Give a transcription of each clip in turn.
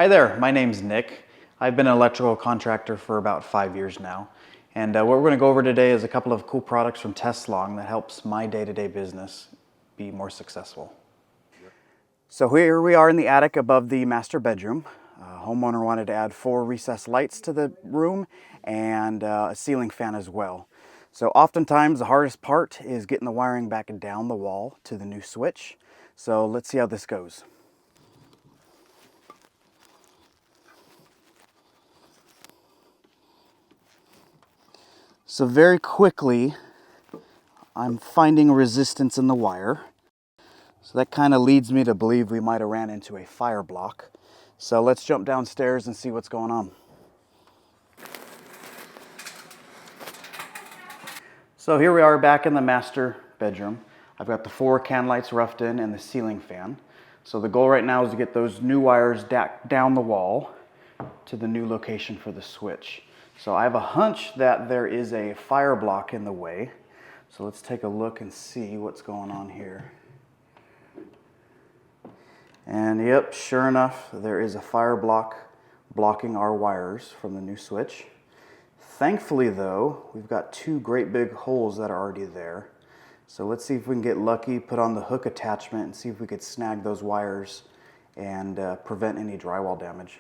Hi there, my name's Nick. I've been an electrical contractor for about 5 years now. And what we're going to go over today is a couple of cool products from Teslong that helps my day-to-day business be more successful. So here we are in the attic above the master bedroom. Homeowner wanted to add 4 recessed lights to the room and a ceiling fan as well. So oftentimes the hardest part is getting the wiring back and down the wall to the new switch. So let's see how this goes. So very quickly, I'm finding resistance in the wire. So that kind of leads me to believe we might have ran into a fire block. So let's jump downstairs and see what's going on. So here we are back in the master bedroom. I've got the 4 can lights roughed in and the ceiling fan. So the goal right now is to get those new wires down the wall to the new location for the switch. So I have a hunch that there is a fire block in the way. So let's take a look and see what's going on here. And yep, sure enough, there is a fire block blocking our wires from the new switch. Thankfully though, we've got 2 great big holes that are already there. So let's see if we can get lucky, put on the hook attachment and see if we could snag those wires and prevent any drywall damage.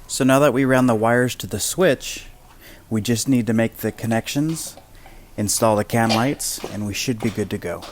So now that we ran the wires to the switch, we just need to make the connections, install the can lights, and we should be good to go.